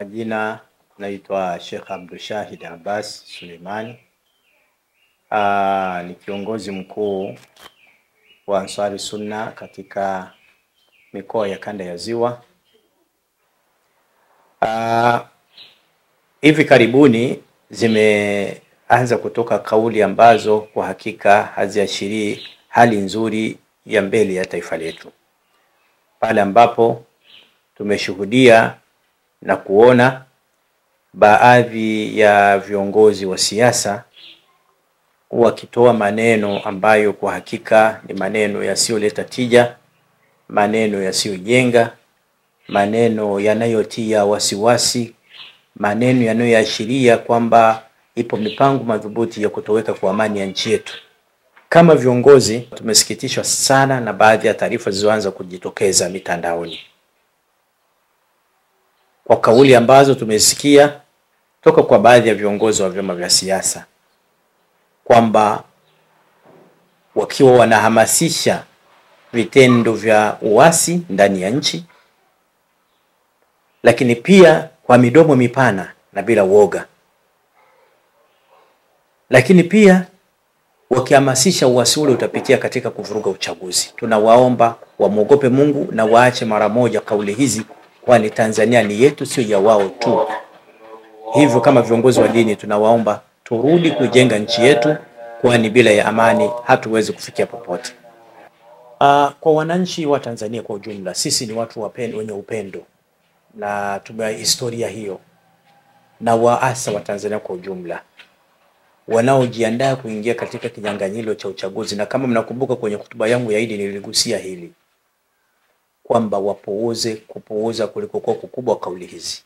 Jina naitwa Sheikh Abdul Shahid Abbas Suleimani. Ni kiongozi mkuu wa Ansari Sunna katika mikoa ya Kanda ya Ziwa. Hivi karibuni zimeanza kutoka kauli ambazo kwa hakika haziashirii hali nzuri ya mbele ya taifa letu, pale ambapo tumeshuhudia na kuona baadhi ya viongozi wa siasa wakitoa maneno ambayo kwa hakika ni maneno yasiyoleta tija, maneno yasiyojenga, maneno yanayotia wasiwasi, maneno yanayoashiria kwamba ipo mipango madhubuti ya kutoweka kwa amani ya nchi yetu. Kama viongozi tumesikitishwa sana na baadhi ya taarifa zilizoanza kujitokeza mitandaoni, kwa kauli ambazo tumesikia toka kwa baadhi ya viongozi wa vyama vya siasa, kwamba wakiwa wanahamasisha vitendo vya uasi ndani ya nchi, lakini pia kwa midomo mipana na bila woga, lakini pia wakihamasisha uasi ule utapitia katika kuvuruga uchaguzi. Tunawaomba wamuogope Mungu na waache mara moja kauli hizi, kwani Tanzania ni yetu, sio ya wao tu. Hivyo kama viongozi wa dini tunawaomba turudi kujenga nchi yetu, kwani bila ya amani hatuwezi kufikia popote. Kwa wananchi wa Tanzania kwa ujumla, sisi ni watu wenye upendo na tuna historia hiyo, na waasa wa Tanzania kwa ujumla wanaojiandaa kuingia katika kinyang'anyiro cha uchaguzi. Na kama mnakumbuka kwenye hotuba yangu ya Idi niligusia hili, kwamba kupuuza kuliko kwa kukubwa kauli hizi,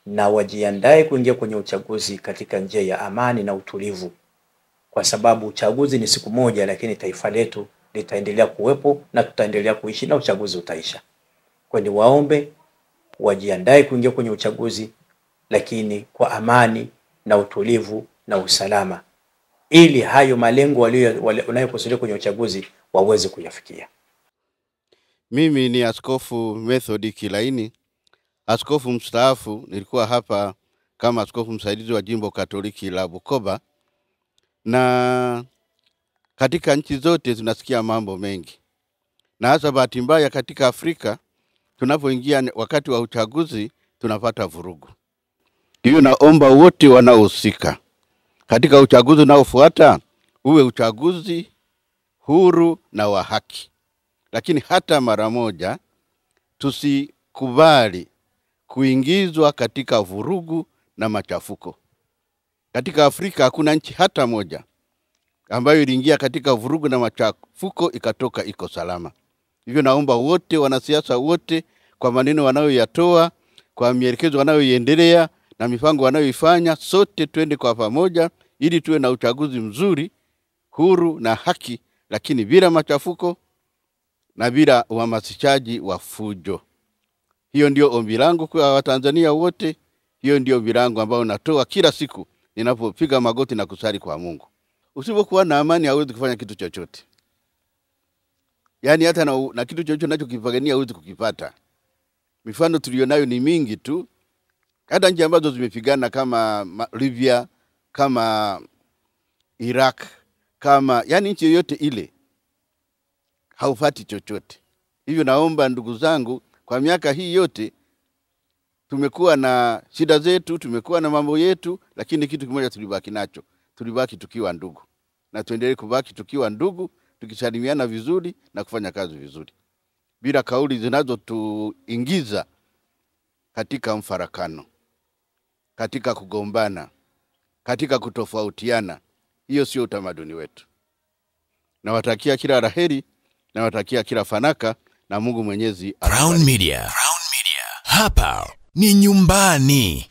na wajiandae kuingia kwenye uchaguzi katika njia ya amani na utulivu, kwa sababu uchaguzi ni siku moja, lakini taifa letu litaendelea kuwepo na tutaendelea kuishi na uchaguzi utaisha. Kwa hiyo waombe wajiandae kuingia kwenye uchaguzi, lakini kwa amani na utulivu na usalama, ili hayo malengo wanayokusudia kwenye uchaguzi waweze kuyafikia. Mimi ni Askofu Method Kilaini, askofu mstaafu. Nilikuwa hapa kama askofu msaidizi wa Jimbo Katoliki la Bukoba, na katika nchi zote tunasikia mambo mengi, na hasa bahati mbaya katika Afrika tunapoingia wakati wa uchaguzi tunapata vurugu. Hiyo naomba wote wanaohusika katika uchaguzi unaofuata uwe uchaguzi huru na wa haki, lakini hata mara moja tusikubali kuingizwa katika vurugu na machafuko. Katika Afrika hakuna nchi hata moja ambayo iliingia katika vurugu na machafuko ikatoka iko salama. Hivyo naomba wote, wanasiasa wote, kwa maneno wanayoyatoa, kwa mielekezo wanayoiendelea na mipango wanayoifanya, sote twende kwa pamoja ili tuwe na uchaguzi mzuri, huru na haki, lakini bila machafuko na bila uhamasishaji wa fujo. Hiyo ndio ombi langu kwa Watanzania wote. Hiyo ndio ombi langu ambao natoa kila siku ninapopiga magoti na kusali kwa Mungu. Usipokuwa na amani hauwezi kufanya kitu chochote. Yaani hata na kitu chochote unachokipigania hauwezi kukipata. Mifano tulionayo ni mingi tu. Hata nchi ambazo zimepigana kama Libya, kama Iraq, kama yani nchi yoyote ile haupati chochote. Hivyo naomba ndugu zangu, kwa miaka hii yote tumekuwa na shida zetu, tumekuwa na mambo yetu, lakini kitu kimoja tulibaki nacho. Tulibaki tukiwa ndugu. Na tuendelee kubaki tukiwa ndugu, tukisalimiana vizuri na kufanya kazi vizuri, bila kauli zinazotuingiza katika mfarakano, katika kugombana, katika kutofautiana. Hiyo sio utamaduni wetu. Nawatakia kila laheri, nawatakia kila fanaka, na Mungu Mwenyezi. Crown Media. Hapa ni nyumbani.